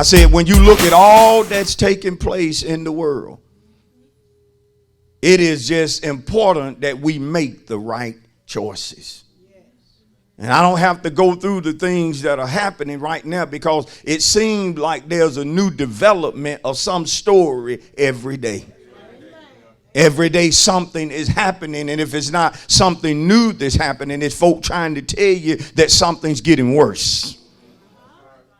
I said, when you look at all that's taking place in the world, it is just important that we make the right choices. And I don't have to go through the things that are happening right now because it seems like there's a new development of some story every day. Every day something is happening, and if it's not something new that's happening, it's folk trying to tell you that something's getting worse.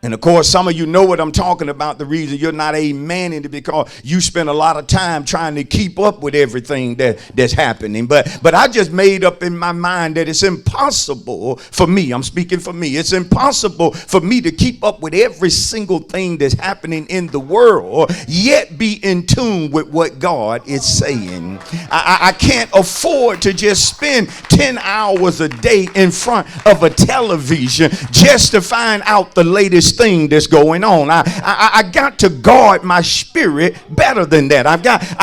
And of course, some of you know what I'm talking about. The reason you're not amening it because you spend a lot of time trying to keep up with everything that's happening. But I just made up in my mind that it's impossible for me. I'm speaking for me. It's impossible for me to keep up with every single thing that's happening in the world, yet be in tune with what God is saying. I can't afford to just spend 10 hours a day in front of a television just to find out the latest thing that's going on. I got to guard my spirit better than that. I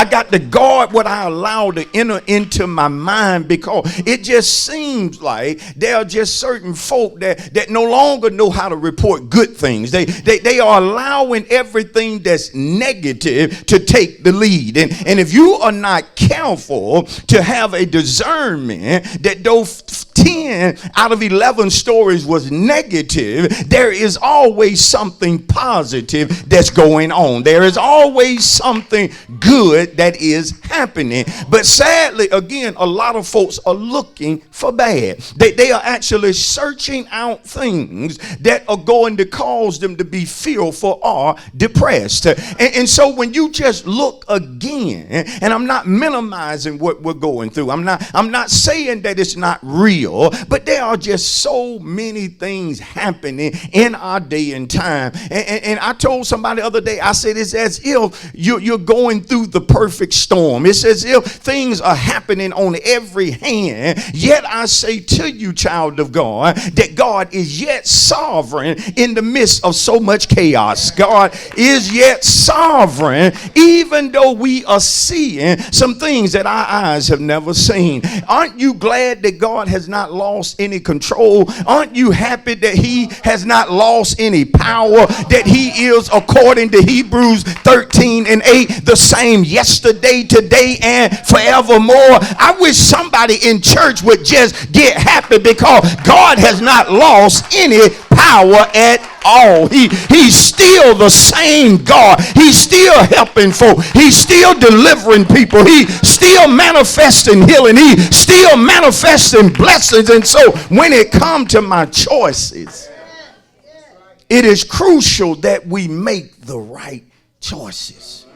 got to guard what I allow to enter into my mind, because it just seems like there are just certain folk that no longer know how to report good things. They are allowing everything that's negative to take the lead. And if you are not careful to have a discernment that those 10 out of 11 stories was negative, there is always something positive that's going on. There is always something good that is happening. But sadly, again, a lot of folks are looking for bad. They are actually searching out things that are going to cause them to be fearful or depressed. And so when you just look again, and I'm not minimizing what we're going through. I'm not saying that it's not real, but there are just so many things happening in our day and time. And I told somebody the other day, I said, it's as if you're going through the perfect storm. It's as if things are happening on every hand. Yet I say to you, child of God, that God is yet sovereign in the midst of so much chaos. God is yet sovereign, even though we are seeing some things that our eyes have never seen. Aren't you glad that God has not lost any control? Aren't you happy that he has not lost any power? That he is, according to Hebrews 13:8, the same yesterday, today, and forevermore. I wish somebody in church would just get happy, because God has not lost any power at all. He's still the same God. He's still helping folk. He's still delivering people. He's still manifesting healing. He's still manifesting blessings. And so when it comes to my choices, it is crucial that we make the right choices,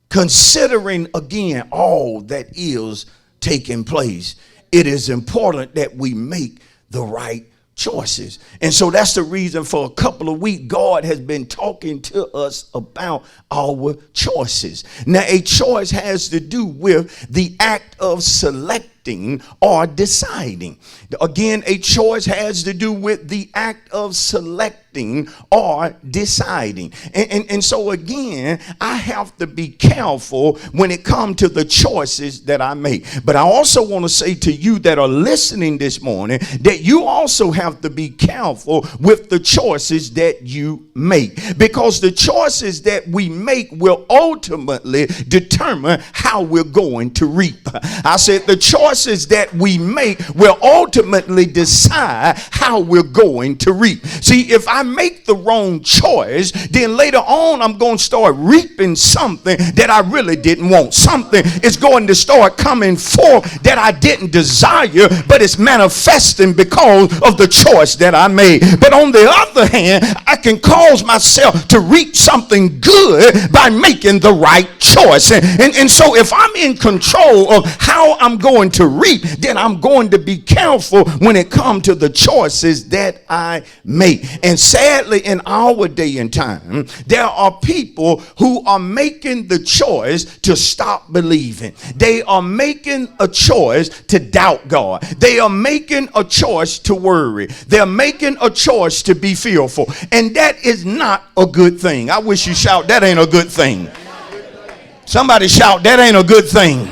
considering again all that is taking place. It is important that we make the right choices. And so that's the reason for a couple of weeks God has been talking to us about our choices. Now, a choice has to do with the act of selecting or deciding. Again, a choice has to do with the act of selecting or deciding. And so again, I have to be careful when it comes to the choices that I make. But I also want to say to you that are listening this morning that you also have to be careful with the choices that you make, because the choices that we make will ultimately determine how we're going to reap. I said the choices that we make will ultimately decide how we're going to reap. See, if I make the wrong choice, then later on I'm going to start reaping something that I really didn't want. Something is going to start coming forth that I didn't desire, but it's manifesting because of the choice that I made. But on the other hand, I can cause myself to reap something good by making the right choice. And so if I'm in control of how I'm going to reap, then I'm going to be careful when it comes to the choices that I make. And sadly, in our day and time, there are people who are making the choice to stop believing. They are making a choice to doubt God. They are making a choice to worry. They're making a choice to be fearful. And that is not a good thing. I wish you shout, that ain't a good thing. Somebody shout, that ain't a good thing.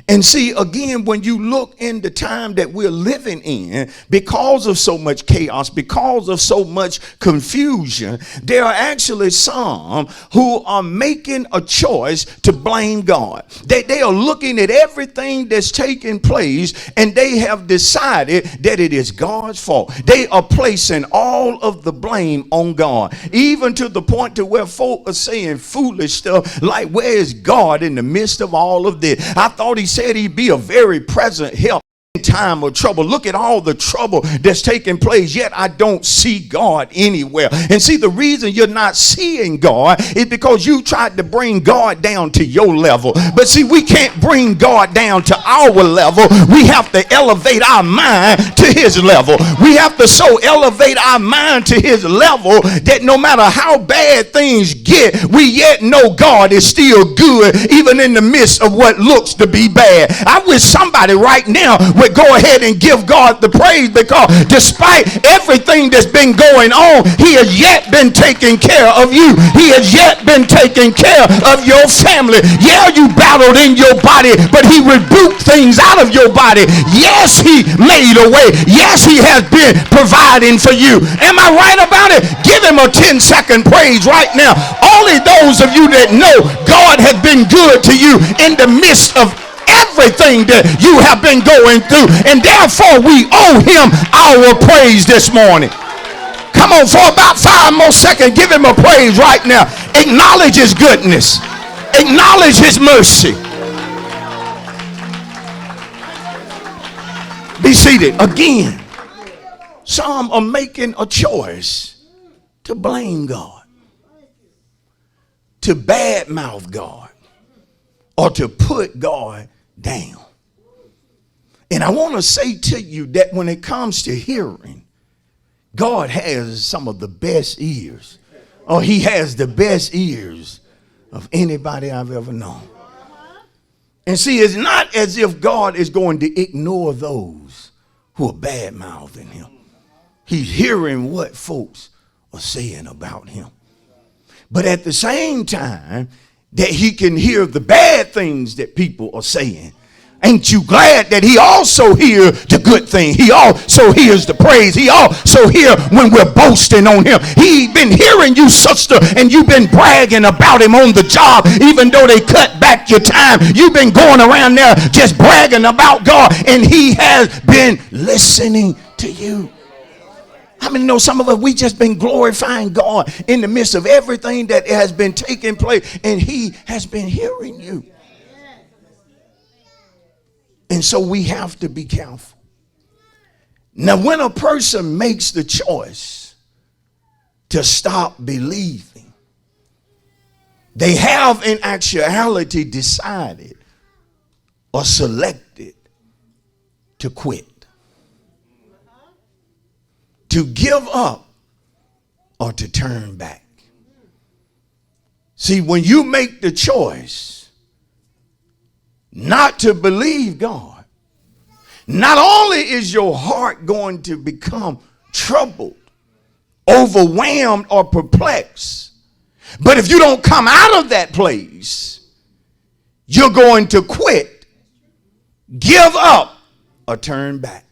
And see, again, when you look in the time that we're living in, because of so much chaos, because of so much confusion, there are actually some who are making a choice to blame God. They are looking at everything that's taking place, and they have decided that it is God's fault. They are placing all of the blame on God, even to the point to where folk are saying foolish stuff like, where is God in the midst of all of this? I thought he said he'd be a very present help in time of trouble. Look at all the trouble that's taking place, yet I don't see God anywhere. And see, the reason you're not seeing God is because you tried to bring God down to your level. But see, we can't bring God down to our level. We have to elevate our mind to his level. We have to so elevate our mind to his level that no matter how bad things get, we yet know God is still good, even in the midst of what looks to be bad. I wish somebody right now would go ahead and give God the praise, because despite everything that's been going on, he has yet been taking care of you. He has yet been taking care of your family. Yeah, you battled in your body, but he rebuked things out of your body. Yes, he made a way. Yes, he has been providing for you. Am I right about it? Give him a 10-second praise right now. Only those of you that know God has been good to you in the midst of everything that you have been going through, and therefore we owe him our praise this morning. Come on, for about 5 more seconds, give him a praise right now. Acknowledge his goodness, acknowledge his mercy. Be seated. Again, some are making a choice to blame God, to badmouth God, or to put God down. And I want to say to you that when it comes to hearing, God has some of the best ears. Oh, he has the best ears of anybody I've ever known. And see, it's not as if God is going to ignore those who are bad mouthing him. He's hearing what folks are saying about him. But at the same time, that he can hear the bad things that people are saying. Ain't you glad that he also hears the good thing? He also hears the praise. He also hears when we're boasting on him. He been hearing you, sister, and you've been bragging about him on the job, even though they cut back your time. You've been going around there just bragging about God, and he has been listening to you. I mean, know some of us, we just been glorifying God in the midst of everything that has been taking place, and he has been hearing you. And so we have to be careful. Now, when a person makes the choice to stop believing, they have in actuality decided or selected to quit, to give up, or to turn back. See, when you make the choice not to believe God, not only is your heart going to become troubled, overwhelmed, or perplexed, but if you don't come out of that place, you're going to quit, give up, or turn back.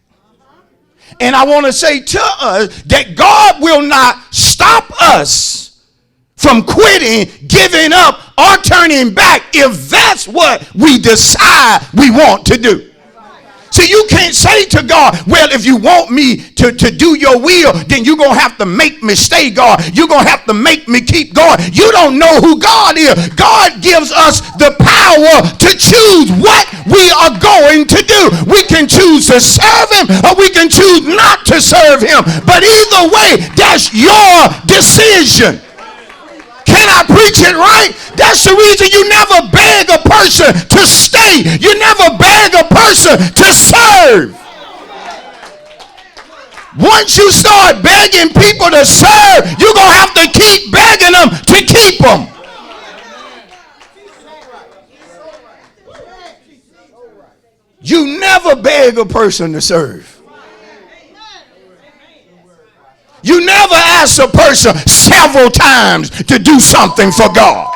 And I want to say to us that God will not stop us from quitting, giving up, or turning back if that's what we decide we want to do. See, you can't say to God, well, if you want me to do your will, then you're going to have to make me stay, God. You're going to have to make me keep going. You don't know who God is. God gives us the power to choose what we are going to do. We can choose to serve him, or we can choose not to serve him. But either way, that's your decision. Can I preach it right? That's the reason you never beg a person to stay. You never beg a person to serve. Once you start begging people to serve, you're going to have to keep begging them to keep them. You never beg a person to serve. You never ask a person several times to do something for God.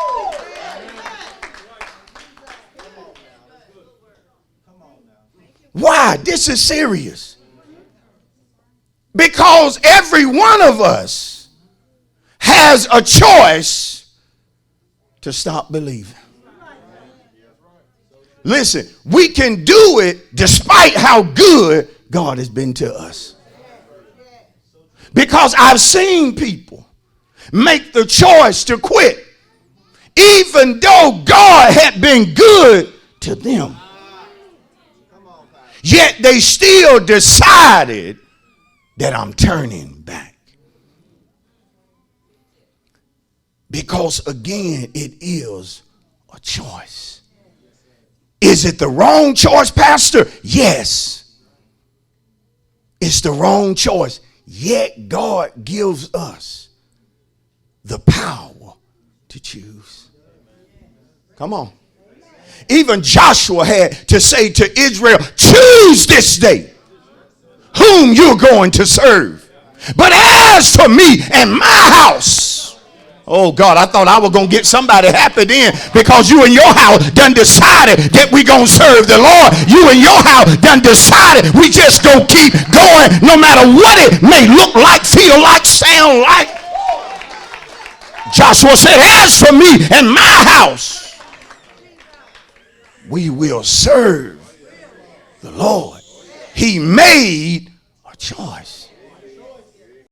Why? This is serious. Because every one of us has a choice to stop believing. Listen, we can do it despite how good God has been to us. Because I've seen people make the choice to quit, even though God had been good to them. Yet they still decided that I'm turning back. Because again, it is a choice. Is it the wrong choice, Pastor? Yes. It's the wrong choice. Yet God gives us the power to choose. Come on. Even Joshua had to say to Israel, choose this day whom you're going to serve. But as for me and my house, oh God, I thought I was going to get somebody happy then, because you and your house done decided that we going to serve the Lord. You and your house done decided we just going to keep going no matter what it may look like, feel like, sound like. Joshua said, as for me and my house, we will serve the Lord. He made a choice.